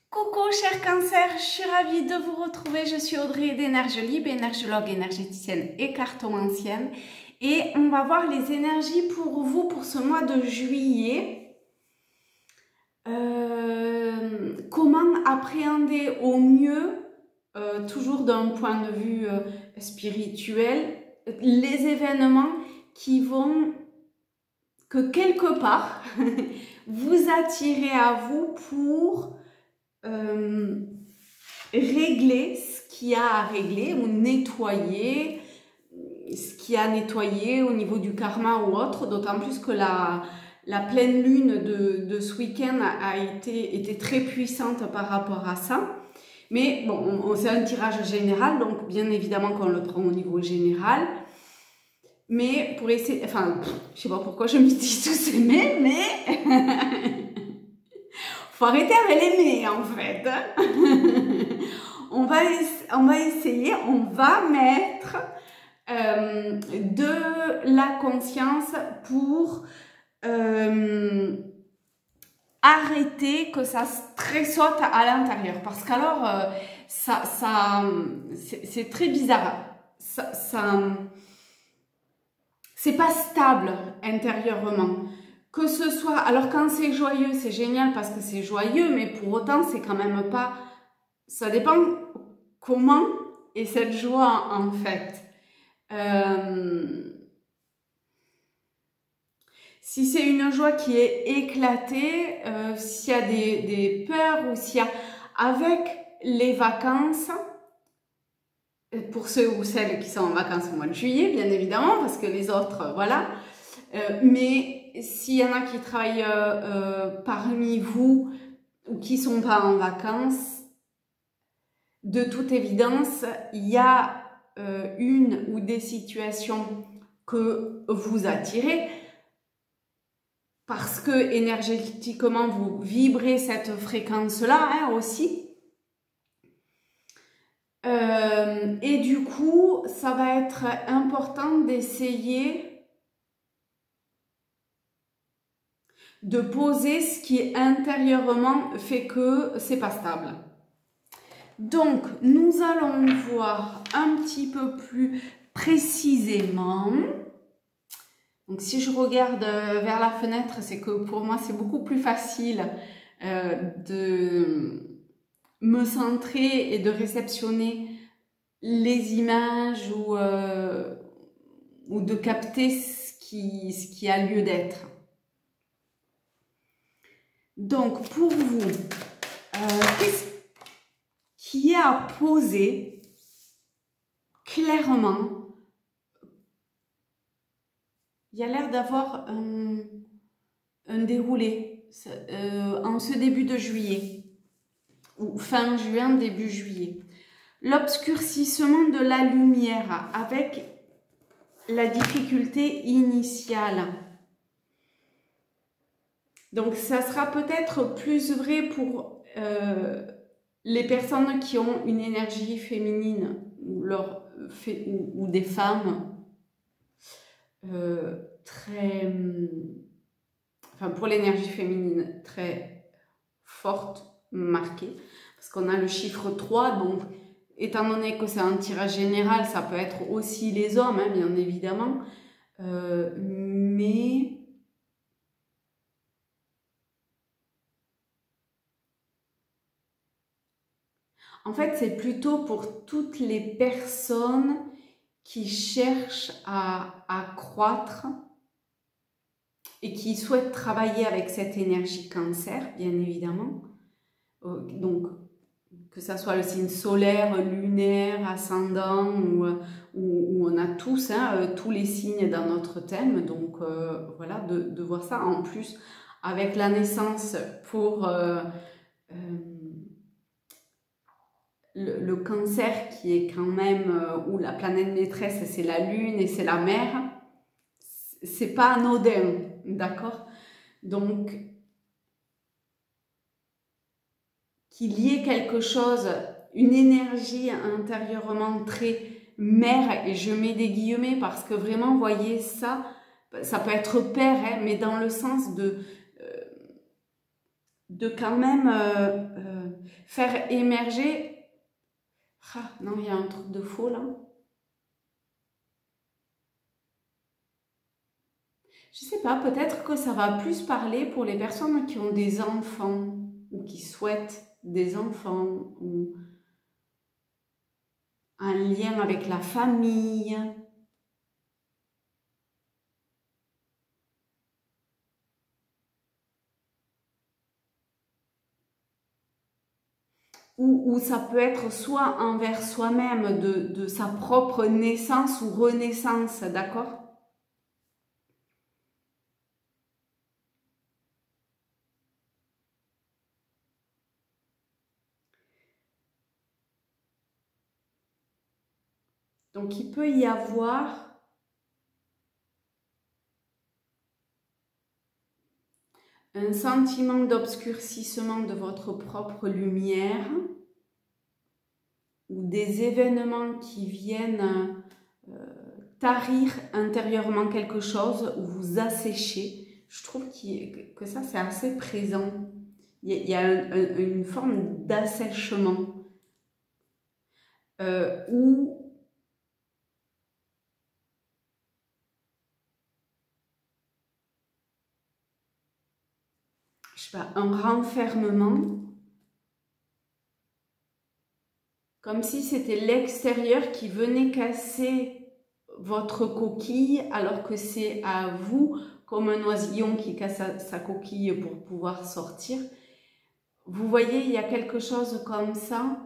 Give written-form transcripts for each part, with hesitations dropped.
Coucou chers cancers, je suis ravie de vous retrouver. Je suis Audrey d'Énergie Libre, énergologue, énergéticienne et cartomancienne. Et on va voir les énergies pour vous pour ce mois de juillet. Comment appréhender au mieux, toujours d'un point de vue spirituel, les événements qui vont, que quelque part, vous attirer à vous pour régler ce qu'il y a à régler ou nettoyer ce qu'il y a à nettoyer au niveau du karma ou autre, d'autant plus que la pleine lune de ce week-end a été très puissante par rapport à ça. Mais bon, c'est un tirage général, donc bien évidemment qu'on le prend au niveau général. Mais pour essayer, enfin, je sais pas pourquoi je me dis tous ces mais faut arrêter avec les mais en fait. on va essayer, on va mettre de la conscience pour arrêter que ça stressaute à l'intérieur, parce qu'alors c'est très bizarre, c'est pas stable intérieurement, que ce soit, alors quand c'est joyeux c'est génial parce que c'est joyeux, mais pour autant c'est quand même pas, ça dépend comment est cette joie en fait. Si c'est une joie qui est éclatée, s'il y a des peurs ou s'il y a, avec les vacances, pour ceux ou celles qui sont en vacances au mois de juillet, bien évidemment, parce que les autres, voilà. Mais s'il y en a qui travaillent parmi vous ou qui ne sont pas en vacances, de toute évidence, il y a une ou des situations que vous attirez parce que énergétiquement vous vibrez cette fréquence-là hein, aussi. Et du coup, ça va être important d'essayer de poser ce qui intérieurement fait que c'est pas stable. Donc, nous allons voir un petit peu plus précisément. Donc, si je regarde vers la fenêtre, c'est que pour moi, c'est beaucoup plus facile de me centrer et de réceptionner les images ou de capter ce qui a lieu d'être. Donc, pour vous, qu'est-ce qui est à poser clairement? Il y a l'air d'avoir un déroulé en ce début de juillet, ou fin juin, début juillet. L'obscurcissement de la lumière avec la difficulté initiale. Donc, ça sera peut-être plus vrai pour les personnes qui ont une énergie féminine ou des femmes très... Enfin, pour l'énergie féminine, très forte, marquée. Parce qu'on a le chiffre 3, donc étant donné que c'est un tirage général, ça peut être aussi les hommes, hein, bien évidemment. Mais... En fait, c'est plutôt pour toutes les personnes qui cherchent à croître et qui souhaitent travailler avec cette énergie cancer, bien évidemment. Donc, que ça soit le signe solaire, lunaire, ascendant, ou on a tous, hein, tous les signes dans notre thème. Donc, voilà, de voir ça. En plus, avec la naissance pour... le cancer qui est quand même, où la planète maîtresse c'est la lune et c'est la mer, c'est pas anodin, d'accord? Donc, qu'il y ait quelque chose, une énergie intérieurement très mer, et je mets des guillemets parce que vraiment, vous voyez ça, ça peut être père, hein, mais dans le sens de quand même faire émerger... Ah, non, il y a un truc de faux là. Je sais pas, peut-être que ça va plus parler pour les personnes qui ont des enfants ou qui souhaitent des enfants ou un lien avec la famille. Ou ça peut être soit envers soi-même de sa propre naissance ou renaissance, d'accord? Donc il peut y avoir un sentiment d'obscurcissement de votre propre lumière ou des événements qui viennent tarir intérieurement quelque chose ou vous assécher. Je trouve que ça, c'est assez présent. Il y a une forme d'assèchement ou je sais pas, un renfermement, comme si c'était l'extérieur qui venait casser votre coquille, alors que c'est à vous, comme un oisillon qui casse sa coquille pour pouvoir sortir. Vous voyez, il y a quelque chose comme ça.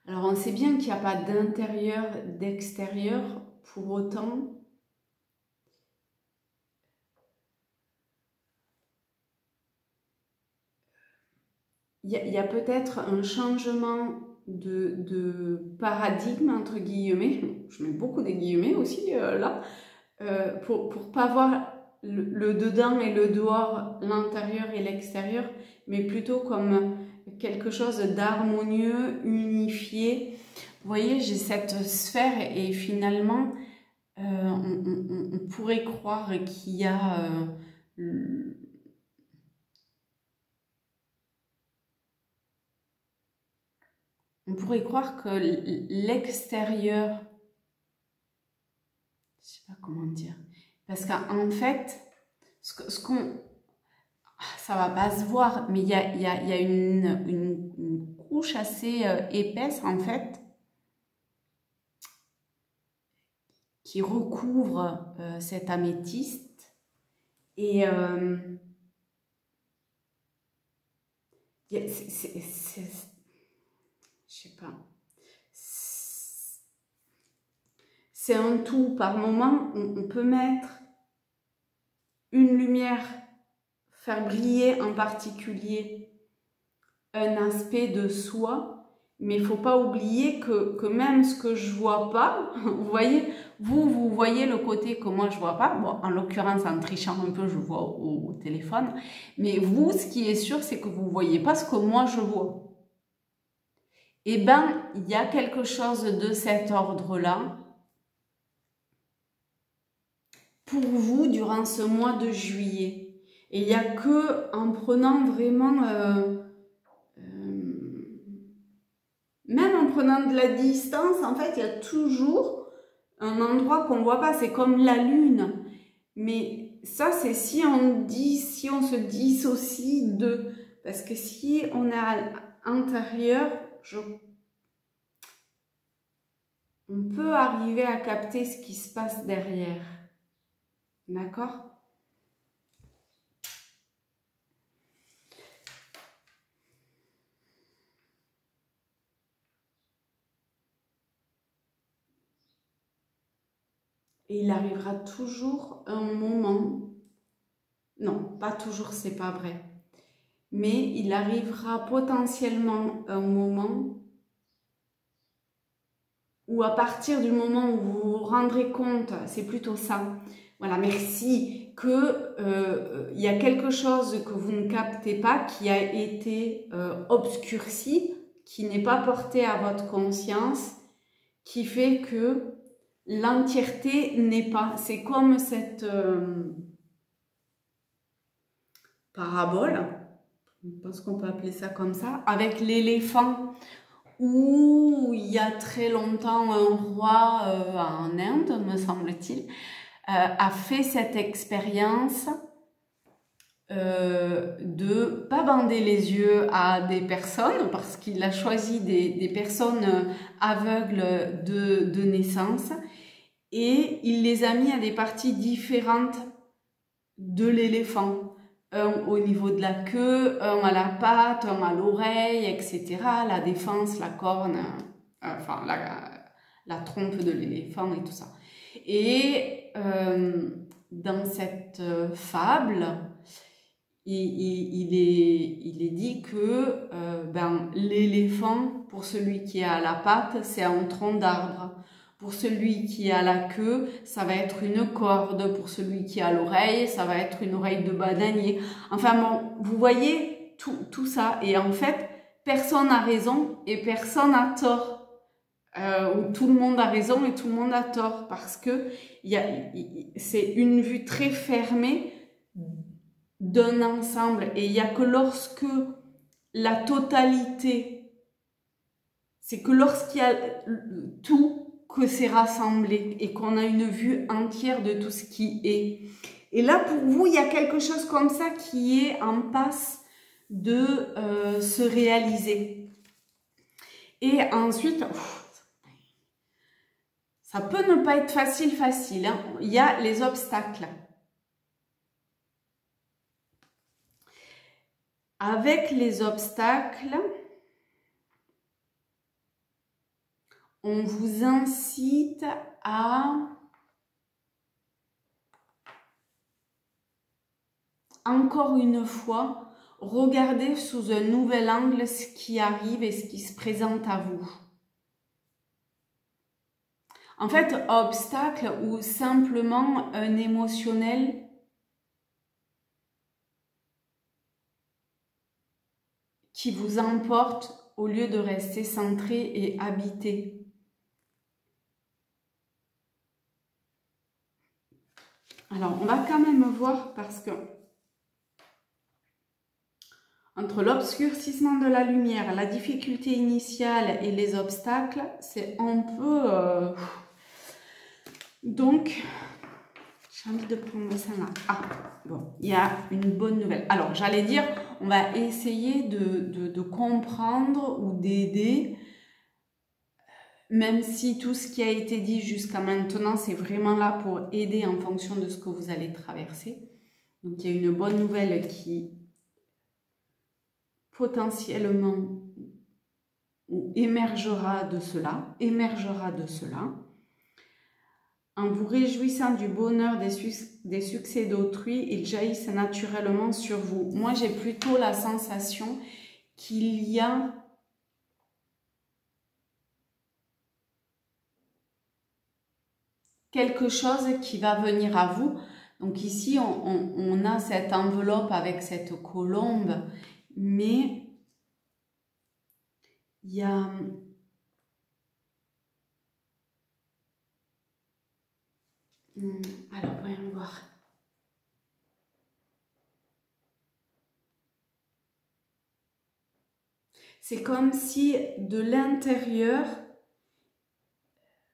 Alors, on sait bien qu'il n'y a pas d'intérieur, d'extérieur, pour autant. Il y a peut-être un changement de paradigme, entre guillemets. Je mets beaucoup des guillemets aussi, là. Pour pas voir le dedans et le dehors, l'intérieur et l'extérieur, mais plutôt comme quelque chose d'harmonieux, unifié. Vous voyez, j'ai cette sphère et finalement, on pourrait croire qu'il y a on pourrait croire que l'extérieur, je sais pas comment dire, parce qu'en fait, ce qu'on, ça va pas se voir, mais il y a une couche assez épaisse en fait, qui recouvre cet améthyste et je sais pas, c'est un tout. Par moment, on peut mettre une lumière, faire briller en particulier un aspect de soi, mais il faut pas oublier que même ce que je vois pas, vous voyez, vous voyez le côté que moi je vois pas, bon, en l'occurrence en trichant un peu je vois au téléphone, mais vous, ce qui est sûr, c'est que vous voyez pas ce que moi je vois. Eh ben, il y a quelque chose de cet ordre-là pour vous durant ce mois de juillet. Et il n'y a que en prenant vraiment, même en prenant de la distance, en fait, il y a toujours un endroit qu'on ne voit pas. C'est comme la lune. Mais ça, c'est si on se dissocie de... Parce que si on est à l'intérieur, on peut arriver à capter ce qui se passe derrière. D'accord ? Et il arrivera toujours un moment, non, pas toujours, c'est pas vrai, mais il arrivera potentiellement un moment où à partir du moment où vous vous rendrez compte, c'est plutôt ça, voilà, merci, que y a quelque chose que vous ne captez pas, qui a été obscurci, qui n'est pas porté à votre conscience, qui fait que l'entièreté n'est pas. C'est comme cette parabole, je pense qu'on peut appeler ça comme ça, avec l'éléphant, où il y a très longtemps un roi en Inde, me semble-t-il, a fait cette expérience de pas bander les yeux à des personnes, parce qu'il a choisi des personnes aveugles de naissance, et il les a mis à des parties différentes de l'éléphant. Un au niveau de la queue, un à la patte, un à l'oreille, etc. La défense, la corne, enfin la trompe de l'éléphant et tout ça. Et dans cette fable, il est dit que l'éléphant, pour celui qui a la patte, c'est un tronc d'arbre. Pour celui qui a la queue, ça va être une corde. Pour celui qui a l'oreille, ça va être une oreille de bananier. Enfin bon, vous voyez tout ça. Et en fait, personne n'a raison et personne n'a tort. Ou tout le monde a raison et tout le monde a tort. Parce que c'est une vue très fermée d'un ensemble. Et il n'y a que lorsque la totalité, c'est que lorsqu'il y a tout, que c'est rassemblé et qu'on a une vue entière de tout ce qui est. Et là, pour vous, il y a quelque chose comme ça qui est en passe de se réaliser. Et ensuite, ça peut ne pas être facile, hein. Il y a les obstacles. Avec les obstacles, on vous incite à encore une fois regarder sous un nouvel angle ce qui arrive et ce qui se présente à vous. En fait, obstacle ou simplement un émotionnel qui vous emporte au lieu de rester centré et habité. Alors, on va quand même voir parce que entre l'obscurcissement de la lumière, la difficulté initiale et les obstacles, c'est un peu... Donc, j'ai envie de prendre ça là. Ah, bon, il y a une bonne nouvelle. Alors, j'allais dire, on va essayer de comprendre ou d'aider, même si tout ce qui a été dit jusqu'à maintenant, c'est vraiment là pour aider en fonction de ce que vous allez traverser. Donc, il y a une bonne nouvelle qui potentiellement émergera de cela. En vous réjouissant du bonheur des succès d'autrui, ils jaillissent naturellement sur vous. Moi, j'ai plutôt la sensation qu'il y a quelque chose qui va venir à vous. Donc ici, on a cette enveloppe avec cette colombe, mais il y a... Alors, voyons voir. C'est comme si de l'intérieur,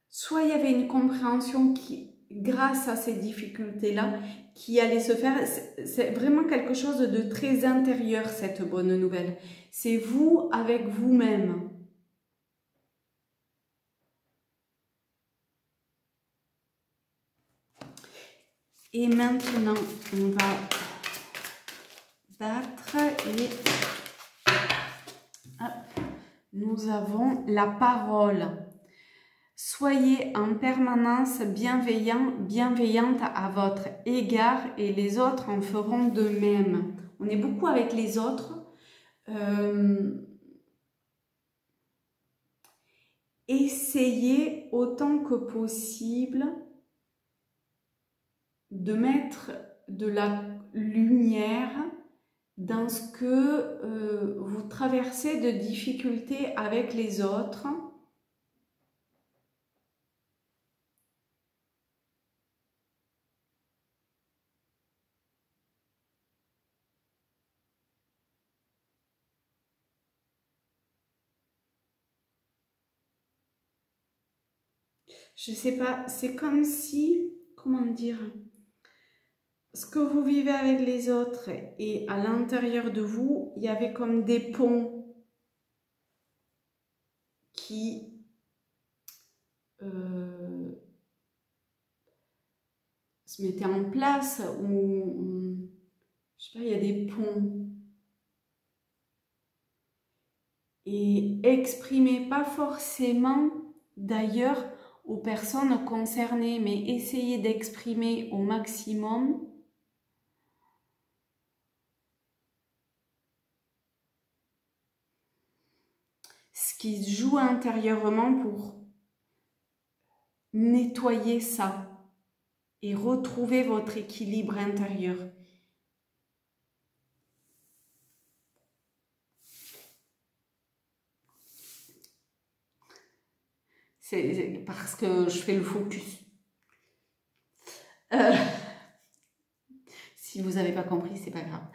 soit il y avait une compréhension qui, grâce à ces difficultés-là, qui allait se faire. C'est vraiment quelque chose de très intérieur, cette bonne nouvelle. C'est vous avec vous-même. Et maintenant, on va battre et hop, nous avons la parole. Soyez en permanence bienveillante à votre égard et les autres en feront de même. On est beaucoup avec les autres. Essayez autant que possible de mettre de la lumière dans ce que vous traversez de difficultés avec les autres. je sais pas, c'est comme si, comment dire, ce que vous vivez avec les autres et à l'intérieur de vous, il y avait comme des ponts qui se mettaient en place, ou je sais pas, il y a des ponts. Et exprimez pas forcément d'ailleurs aux personnes concernées, mais essayez d'exprimer au maximum ce qui se joue intérieurement pour nettoyer ça et retrouver votre équilibre intérieur. C'est parce que je fais le focus. Si vous n'avez pas compris, c'est pas grave.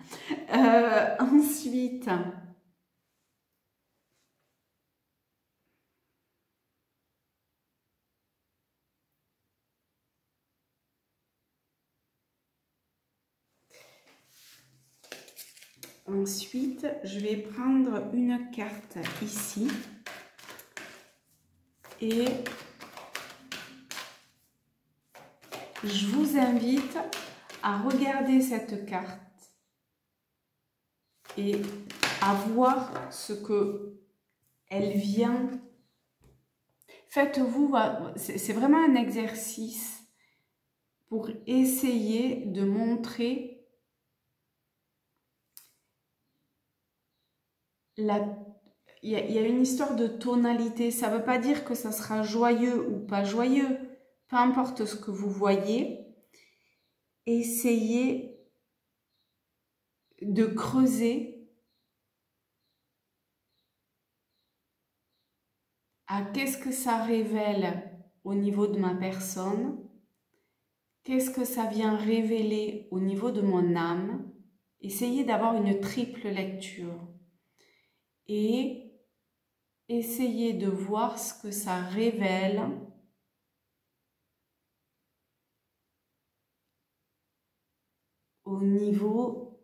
Ensuite, je vais prendre une carte ici et je vous invite à regarder cette carte et à voir ce que elle vient. Faites-vous, c'est vraiment un exercice pour essayer de montrer il y a une histoire de tonalité. Ça ne veut pas dire que ça sera joyeux ou pas joyeux. Peu importe ce que vous voyez, essayez de creuser à qu'est-ce que ça révèle au niveau de ma personne, qu'est-ce que ça vient révéler au niveau de mon âme. Essayez d'avoir une triple lecture et essayez de voir ce que ça révèle au niveau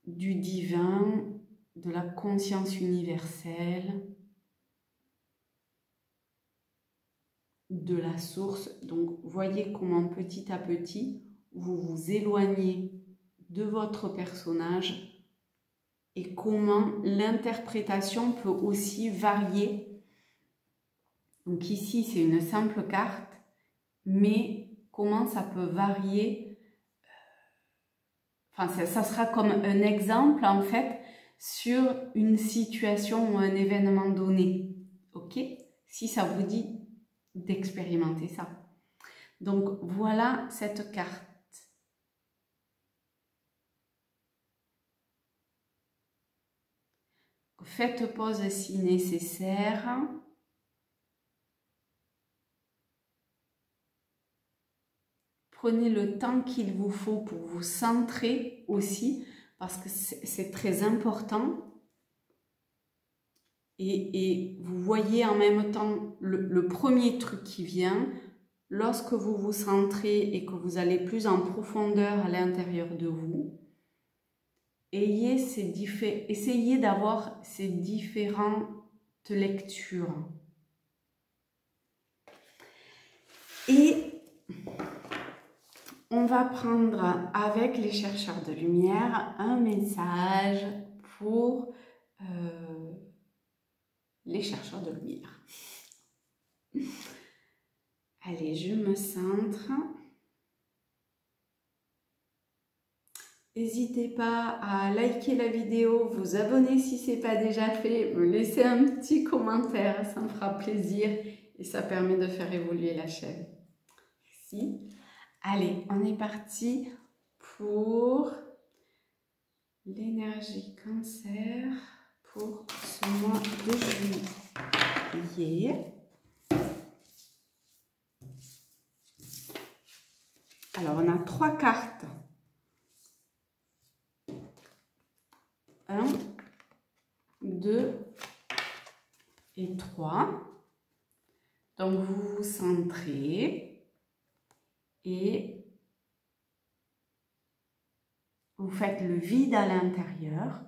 du divin, de la conscience universelle, de la source. Donc, voyez comment petit à petit, vous vous éloignez de votre personnage et comment l'interprétation peut aussi varier. Donc ici, c'est une simple carte, mais comment ça peut varier. Enfin, ça sera comme un exemple, en fait, sur une situation ou un événement donné. Ok? Si ça vous dit d'expérimenter ça. Donc, voilà cette carte. Faites pause si nécessaire. Prenez le temps qu'il vous faut pour vous centrer aussi, parce que c'est très important. Et vous voyez en même temps le premier truc qui vient. Lorsque vous vous centrez et que vous allez plus en profondeur à l'intérieur de vous, essayez d'avoir ces différentes lectures. Et on va prendre avec les chercheurs de lumière un message pour les chercheurs de lumière. Allez, je me centre. N'hésitez pas à liker la vidéo, vous abonner si ce n'est pas déjà fait, me laisser un petit commentaire, ça me fera plaisir et ça permet de faire évoluer la chaîne. Merci. Allez, on est parti pour l'énergie cancer pour ce mois de juillet. Alors, on a 3 cartes. 1, 2 et 3. Donc vous vous centrez et vous faites le vide à l'intérieur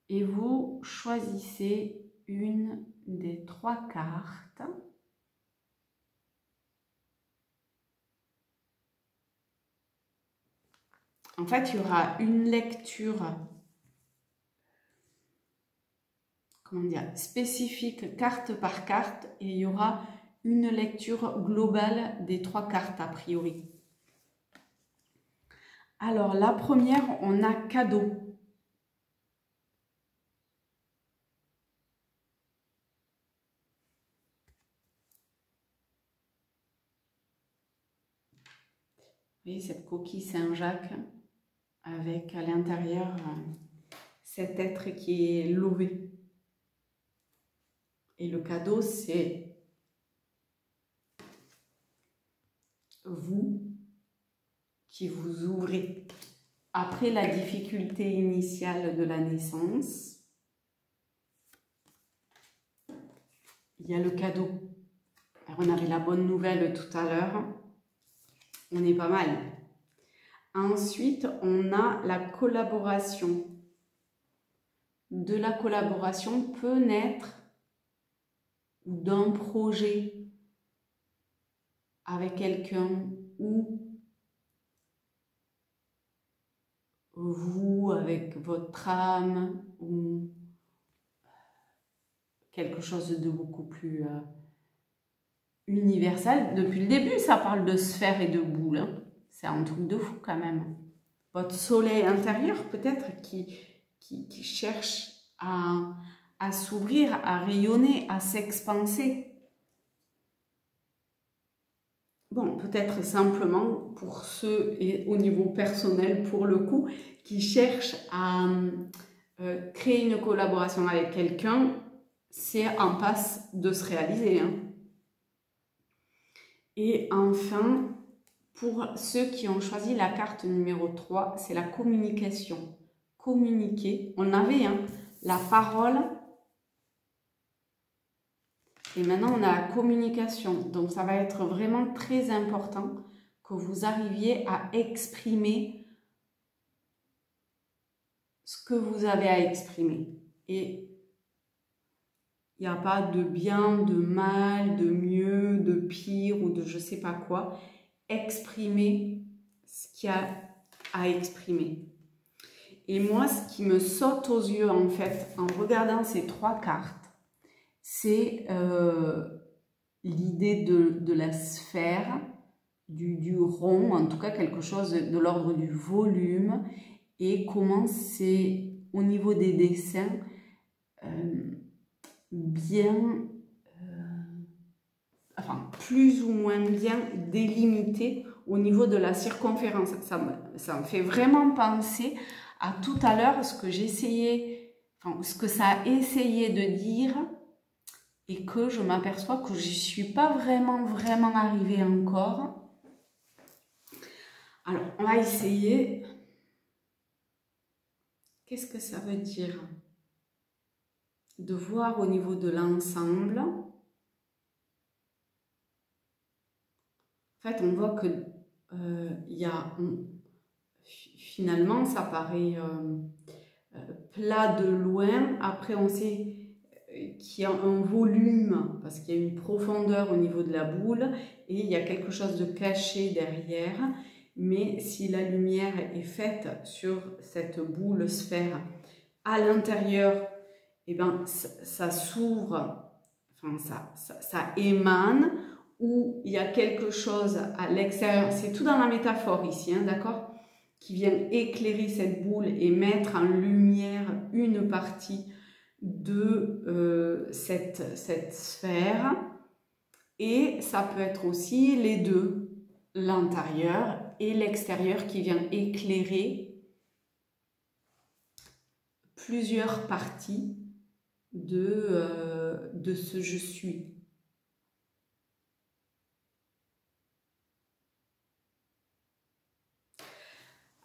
et vous choisissez une des 3 cartes. En fait, il y aura une lecture, comment dire, spécifique carte par carte et il y aura une lecture globale des 3 cartes a priori. Alors, la première, on a cadeau. Vous voyez cette coquille Saint-Jacques avec à l'intérieur cet être qui est lové. Et le cadeau, c'est vous qui vous ouvrez. Après la difficulté initiale de la naissance, il y a le cadeau. Alors, on avait la bonne nouvelle tout à l'heure. On est pas mal. Ensuite, on a la collaboration. De la collaboration peut naître d'un projet avec quelqu'un ou vous avec votre âme ou quelque chose de beaucoup plus universel. Depuis le début, ça parle de sphère et de boule. Hein. C'est un truc de fou quand même. Votre soleil intérieur peut-être qui cherche à s'ouvrir, à rayonner, à s'expanser. Bon, peut-être simplement pour ceux, et au niveau personnel pour le coup, qui cherchent à créer une collaboration avec quelqu'un, c'est en passe de se réaliser. Hein. Et enfin, pour ceux qui ont choisi la carte numéro 3, c'est la communication. Communiquer, on avait hein, la parole. Et maintenant, on a la communication. Donc, ça va être vraiment très important que vous arriviez à exprimer ce que vous avez à exprimer. Et il n'y a pas de bien, de mal, de mieux, de pire ou de je ne sais pas quoi. Exprimer ce qu'il y a à exprimer. Et moi, ce qui me saute aux yeux, en fait, en regardant ces 3 cartes, c'est l'idée de la sphère, du rond, en tout cas quelque chose de l'ordre du volume, et comment c'est au niveau des dessins bien, enfin plus ou moins bien délimité au niveau de la circonférence. Ça me fait vraiment penser à tout à l'heure ce que j'essayais, enfin ce que ça a essayé de dire, et que je m'aperçois que je n'y suis pas vraiment arrivée encore. Alors, on va essayer. Qu'est-ce que ça veut dire? De voir au niveau de l'ensemble. En fait, on voit que y a, finalement, ça paraît plat de loin. Après, on sait qu'il y a un volume, parce qu'il y a une profondeur au niveau de la boule, et il y a quelque chose de caché derrière. Mais si la lumière est faite sur cette boule sphère à l'intérieur, eh ben, ça s'ouvre, enfin, ça émane, ou il y a quelque chose à l'extérieur, c'est tout dans la métaphore ici, hein, d'accord, qui vient éclairer cette boule et mettre en lumière une partie de cette sphère. Et ça peut être aussi les deux, l'intérieur et l'extérieur, qui vient éclairer plusieurs parties de ce je suis.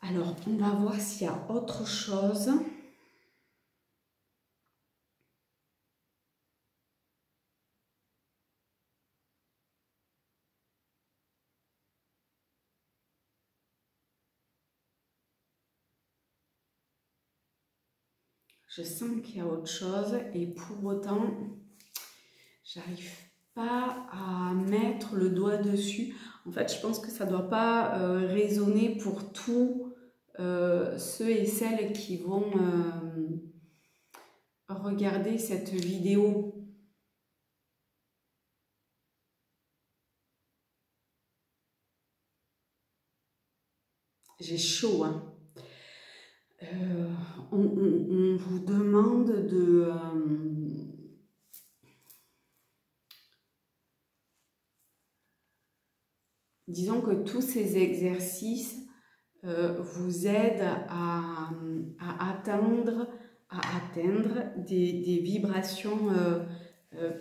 Alors, on va voir s'il y a autre chose. Je sens qu'il y a autre chose et pour autant, j'arrive pas à mettre le doigt dessus. En fait, je pense que ça doit pas résonner pour tous ceux et celles qui vont regarder cette vidéo. J'ai chaud, hein. On vous demande de... disons que tous ces exercices vous aident à atteindre des vibrations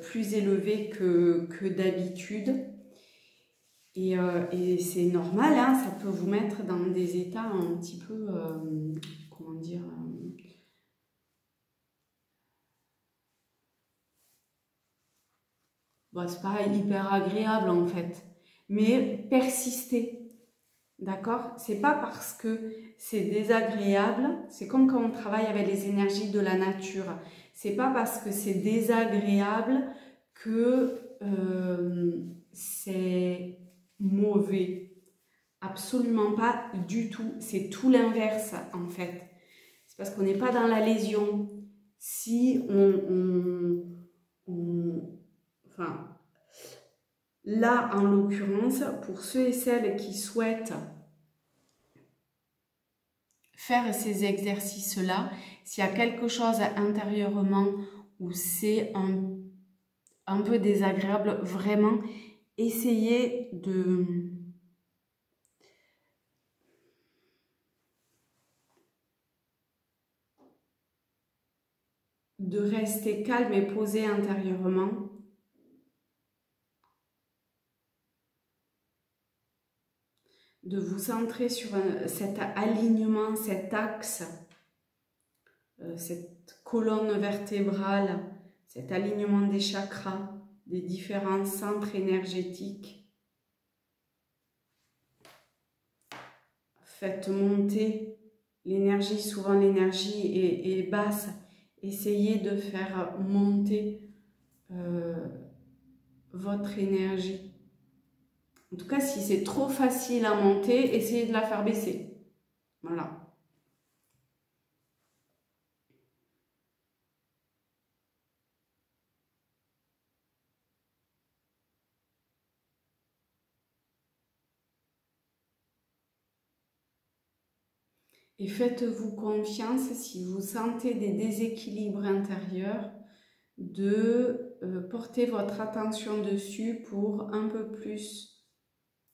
plus élevées que d'habitude. Et c'est normal, hein, ça peut vous mettre dans des états un petit peu, comment dire, bon, c'est pas hyper agréable en fait, mais persistez, d'accord? C'est pas parce que c'est désagréable, c'est comme quand on travaille avec les énergies de la nature, c'est pas parce que c'est désagréable que c'est mauvais. Absolument pas du tout. C'est tout l'inverse en fait. C'est parce qu'on n'est pas dans la lésion. Si enfin, là en l'occurrence, pour ceux et celles qui souhaitent faire ces exercices-là, s'il y a quelque chose intérieurement où c'est un peu désagréable, vraiment, essayez de rester calme et posé intérieurement. De vous centrer sur cet alignement, cet axe, cette colonne vertébrale, cet alignement des chakras, des différents centres énergétiques. Faites monter l'énergie, souvent l'énergie est basse. Essayez de faire monter votre énergie. En tout cas, si c'est trop facile à monter, essayez de la faire baisser. Voilà. Et faites-vous confiance si vous sentez des déséquilibres intérieurs de porter votre attention dessus pour un peu plus,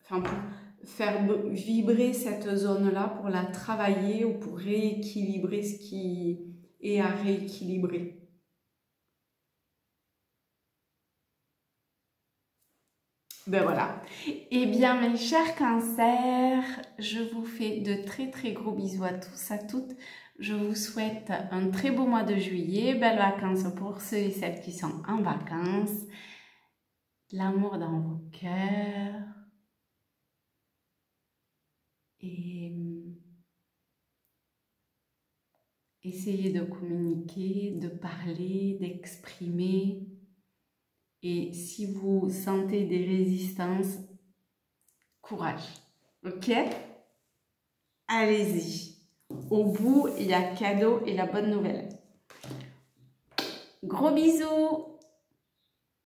enfin pour faire vibrer cette zone-là, pour la travailler ou pour rééquilibrer ce qui est à rééquilibrer. Ben voilà. Eh bien, mes chers cancers, je vous fais de très très gros bisous à tous, à toutes. Je vous souhaite un très beau mois de juillet, belles vacances pour ceux et celles qui sont en vacances, l'amour dans vos cœurs et essayez de communiquer, de parler, d'exprimer. Et si vous sentez des résistances, courage, ok? Allez-y. Au bout, il y a cadeau et la bonne nouvelle. Gros bisous!